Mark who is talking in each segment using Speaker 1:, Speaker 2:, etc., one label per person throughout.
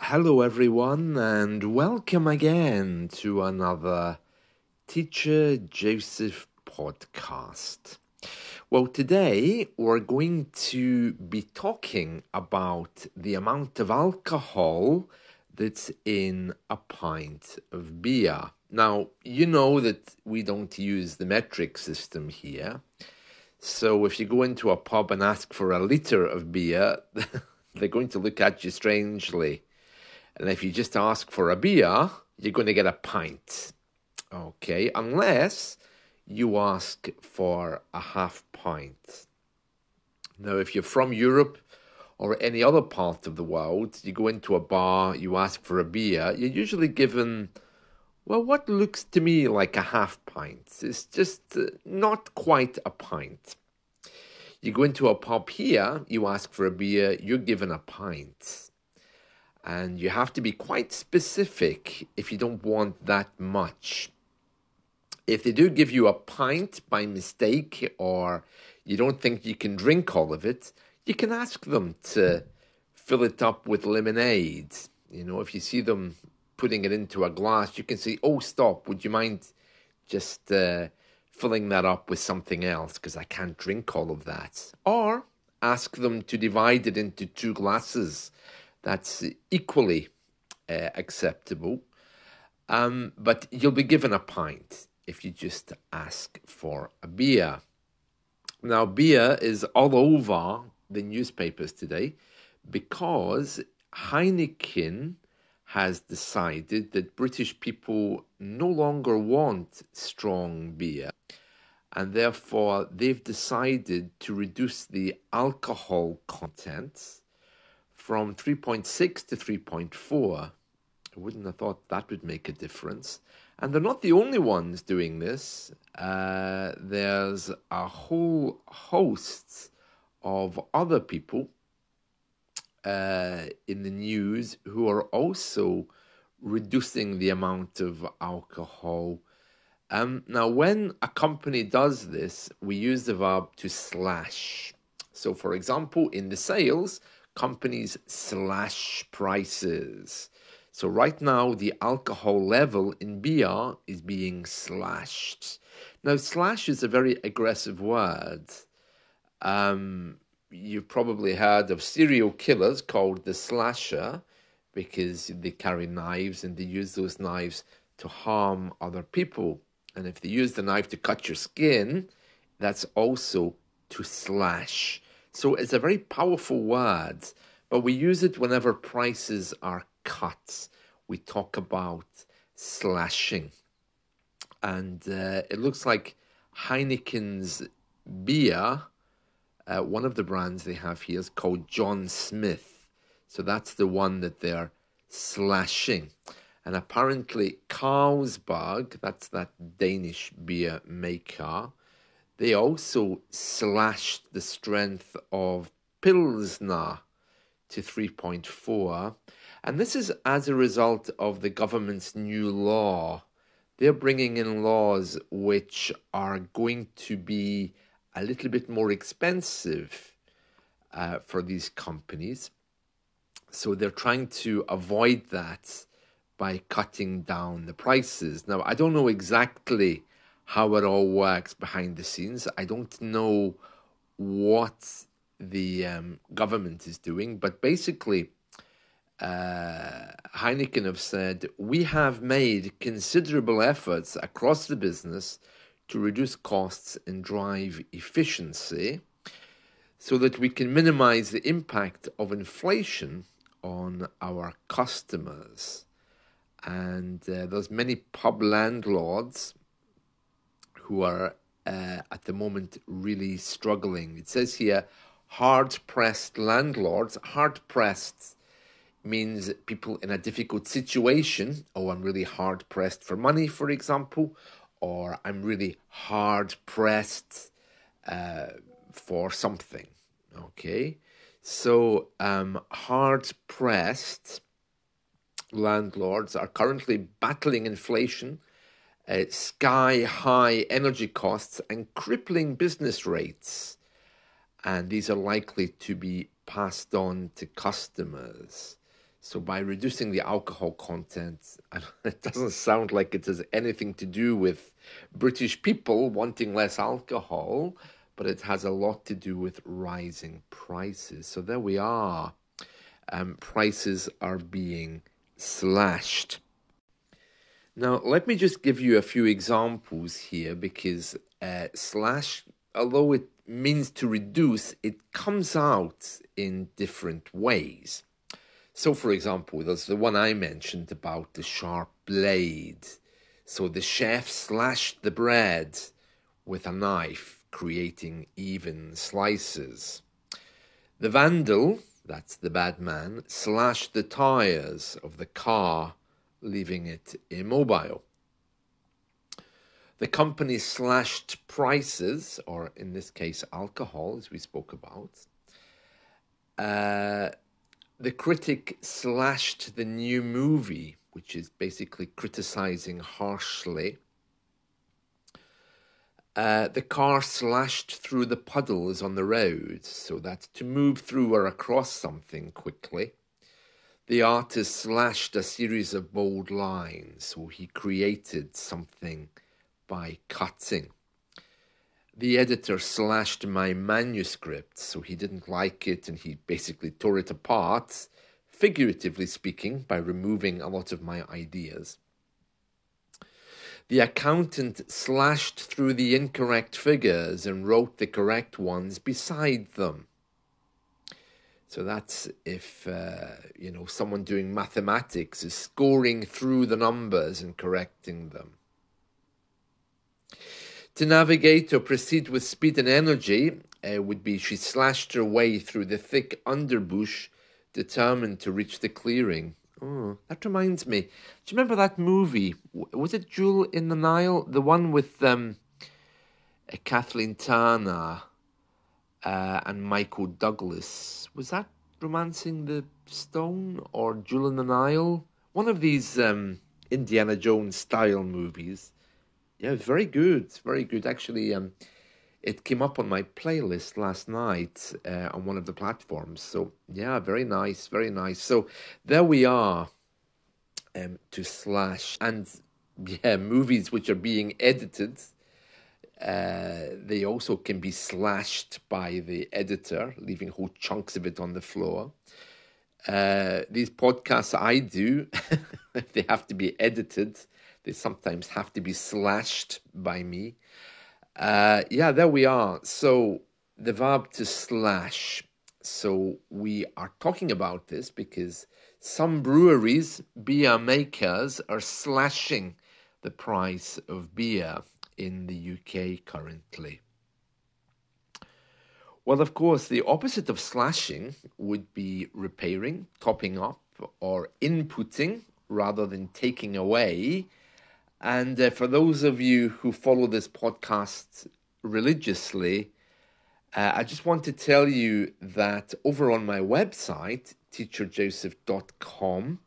Speaker 1: Hello, everyone, and welcome again to another Teacher Joseph podcast. Well, today we're going to be talking about the amount of alcohol that's in a pint of beer. Now, you know that we don't use the metric system here. So if you go into a pub and ask for a litre of beer, they're going to look at you strangely. And if you just ask for a beer, you're going to get a pint. Okay, unless you ask for a half pint. Now, if you're from Europe or any other part of the world, you go into a bar, you ask for a beer, you're usually given, well, what looks to me like a half pint. It's just not quite a pint. You go into a pub here, you ask for a beer, you're given a pint. And you have to be quite specific if you don't want that much. If they do give you a pint by mistake or you don't think you can drink all of it, you can ask them to fill it up with lemonade. You know, if you see them putting it into a glass, you can say, oh, stop, would you mind just filling that up with something else because I can't drink all of that. Or ask them to divide it into two glasses. That's equally acceptable. But you'll be given a pint if you just ask for a beer. Now, beer is all over the newspapers today because Heineken has decided that British people no longer want strong beer. And therefore, they've decided to reduce the alcohol content from 3.6 to 3.4. I wouldn't have thought that would make a difference. And they're not the only ones doing this. There's a whole host of other people in the news who are also reducing the amount of alcohol. Now, when a company does this, we use the verb to slash. So, for example, in the sales, companies slash prices. So right now, the alcohol level in beer is being slashed. Now, slash is a very aggressive word. You've probably heard of serial killers called the slasher because they carry knives and they use those knives to harm other people. And if they use the knife to cut your skin, that's also to slash. So it's a very powerful word, but we use it whenever prices are cut. We talk about slashing. And it looks like Heineken's beer, one of the brands they have here is called John Smith. So that's the one that they're slashing. And apparently Carlsberg, that's that Danish beer maker, they also slashed the strength of Pilsner to 3.4. And this is as a result of the government's new law. They're bringing in laws which are going to be a little bit more expensive for these companies. So they're trying to avoid that by cutting down the prices. Now, I don't know exactly how it all works behind the scenes. I don't know what the government is doing, but basically, Heineken have said, we have made considerable efforts across the business to reduce costs and drive efficiency so that we can minimize the impact of inflation on our customers. And there's many pub landlords who are at the moment really struggling. It says here, hard-pressed landlords. Hard-pressed means people in a difficult situation. Oh, I'm really hard-pressed for money, for example, or I'm really hard-pressed for something. Okay, so hard-pressed landlords are currently battling inflation, sky-high energy costs, and crippling business rates. And these are likely to be passed on to customers. So by reducing the alcohol content, it doesn't sound like it has anything to do with British people wanting less alcohol, but it has a lot to do with rising prices. So there we are. Prices are being slashed. Now, let me just give you a few examples here because slash, although it means to reduce, it comes out in different ways. So, for example, there's the one I mentioned about the sharp blade. So the chef slashed the bread with a knife, creating even slices. The vandal, that's the bad man, slashed the tires of the car, leaving it immobile. The company slashed prices, or in this case, alcohol, as we spoke about. The critic slashed the new movie, which is basically criticizing harshly. The car slashed through the puddles on the road, so that's to move through or across something quickly. The artist slashed a series of bold lines, so he created something by cutting. The editor slashed my manuscript, so he didn't like it and he basically tore it apart, figuratively speaking, by removing a lot of my ideas. The accountant slashed through the incorrect figures and wrote the correct ones beside them. So that's if, someone doing mathematics is scoring through the numbers and correcting them. To navigate or proceed with speed and energy would be she slashed her way through the thick underbush, determined to reach the clearing. Oh, that reminds me. Do you remember that movie? Was it Jewel in the Nile? The one with Kathleen Turner and Michael Douglas. Was that Romancing the Stone or Jewel in the Nile? One of these Indiana Jones style movies. Yeah, very good, very good. Actually, it came up on my playlist last night on one of the platforms. So yeah, very nice, very nice. So there we are, to slash. And yeah, movies which are being edited, they also can be slashed by the editor, leaving whole chunks of it on the floor. These podcasts I do, they have to be edited. They sometimes have to be slashed by me. There we are. So the verb to slash. So we are talking about this because some breweries, beer makers, are slashing the price of beer in the UK currently. Well, of course, the opposite of slashing would be repairing, topping up, or inputting rather than taking away. And for those of you who follow this podcast religiously, I just want to tell you that over on my website, teacherjoseph.com,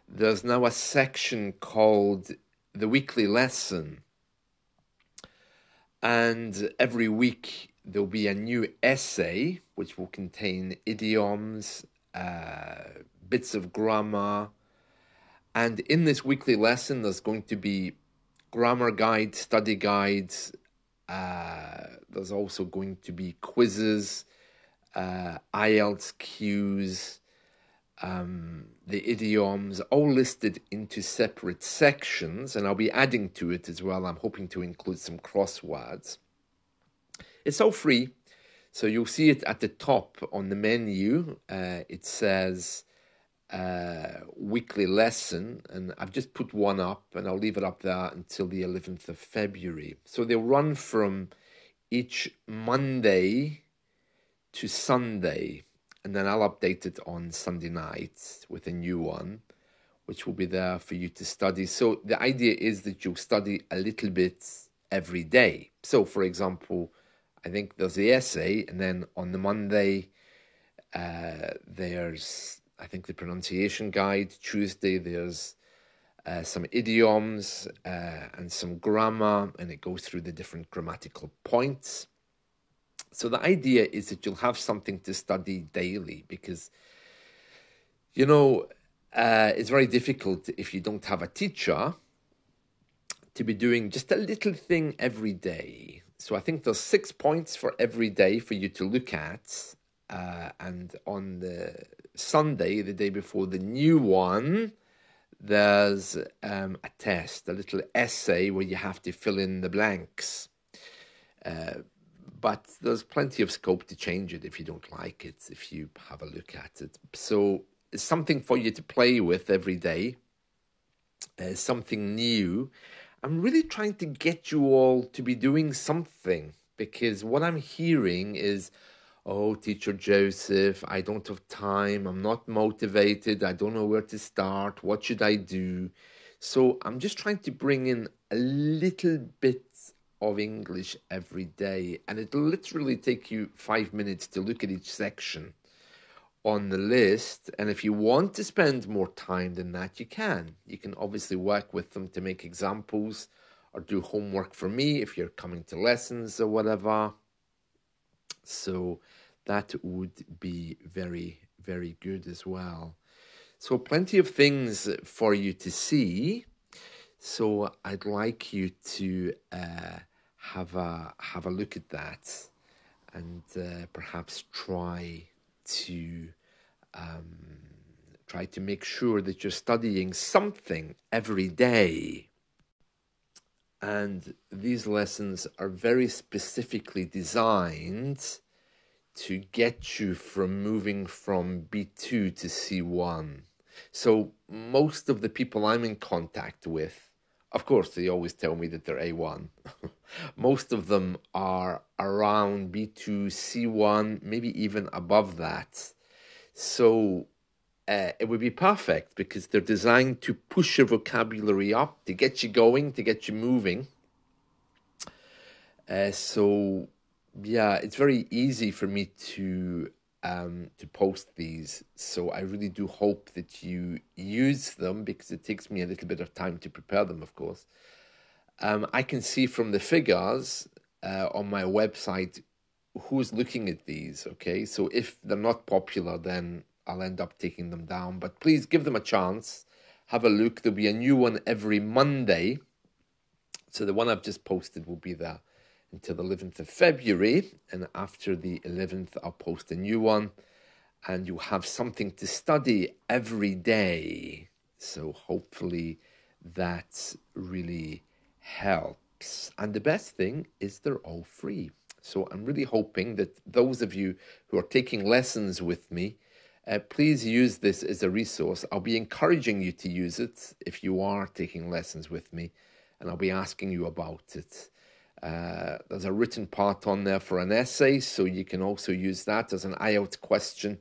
Speaker 1: there's now a section called The Weekly Lesson. And every week there'll be a new essay which will contain idioms, bits of grammar. And in this weekly lesson, there's going to be grammar guides, study guides. There's also going to be quizzes, IELTS cues, the idioms, all listed into separate sections. And I'll be adding to it as well. I'm hoping to include some crosswords. It's all free. So you'll see it at the top on the menu. It says weekly lesson, and I've just put one up, and I'll leave it up there until the 11th of February. So they'll run from each Monday to Sunday, and then I'll update it on Sunday night with a new one, which will be there for you to study. So the idea is that you'll study a little bit every day. So, for example, I think there's the essay, and then on the Monday, there's, I think, the pronunciation guide. Tuesday, there's some idioms and some grammar, and it goes through the different grammatical points. So the idea is that you'll have something to study daily because, it's very difficult if you don't have a teacher to be doing just a little thing every day. So I think there's 6 points for every day for you to look at. And on the Sunday, the day before the new one, there's a test, a little essay where you have to fill in the blanks. But there's plenty of scope to change it if you don't like it, if you have a look at it. So it's something for you to play with every day, something new. I'm really trying to get you all to be doing something, because what I'm hearing is, oh, Teacher Joseph, I don't have time, I'm not motivated, I don't know where to start, what should I do? So I'm just trying to bring in a little bit of English every day, and it'll literally take you 5 minutes to look at each section on the list. And if you want to spend more time than that, you can. You can obviously work with them to make examples or do homework for me if you're coming to lessons or whatever. So that would be very, very good as well. So plenty of things for you to see. So I'd like you to have a look at that, and perhaps try to make sure that you're studying something every day. And these lessons are very specifically designed to get you from moving from B2 to C1. So most of the people I'm in contact with, of course, they always tell me that they're A1. Most of them are around B2, C1, maybe even above that. So it would be perfect, because they're designed to push your vocabulary up, to get you going, to get you moving. So yeah, it's very easy for me to post these. So I really do hope that you use them, because it takes me a little bit of time to prepare them, of course. I can see from the figures on my website who's looking at these, okay? So if they're not popular, then I'll end up taking them down. But please give them a chance. Have a look. There'll be a new one every Monday. So the one I've just posted will be there until the 11th of February. And after the 11th, I'll post a new one. And you have something to study every day. So hopefully that really helps. And the best thing is they're all free. So I'm really hoping that those of you who are taking lessons with me, please use this as a resource. I'll be encouraging you to use it if you are taking lessons with me, and I'll be asking you about it. There's a written part on there for an essay, so you can also use that as an IELTS question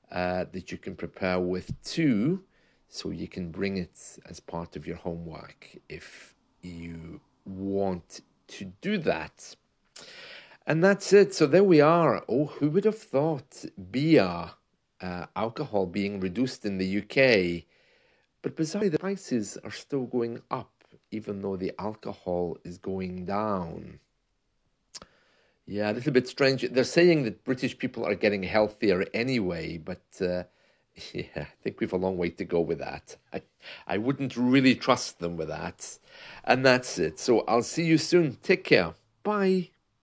Speaker 1: that you can prepare with too, so you can bring it as part of your homework if you want to do that. And that's it. So there we are. Oh, who would have thought beer, alcohol being reduced in the UK? But bizarrely, the prices are still going up, even though the alcohol is going down. Yeah, a little bit strange. They're saying that British people are getting healthier anyway, but yeah, I think we've a long way to go with that. I wouldn't really trust them with that. And that's it. So I'll see you soon. Take care. Bye.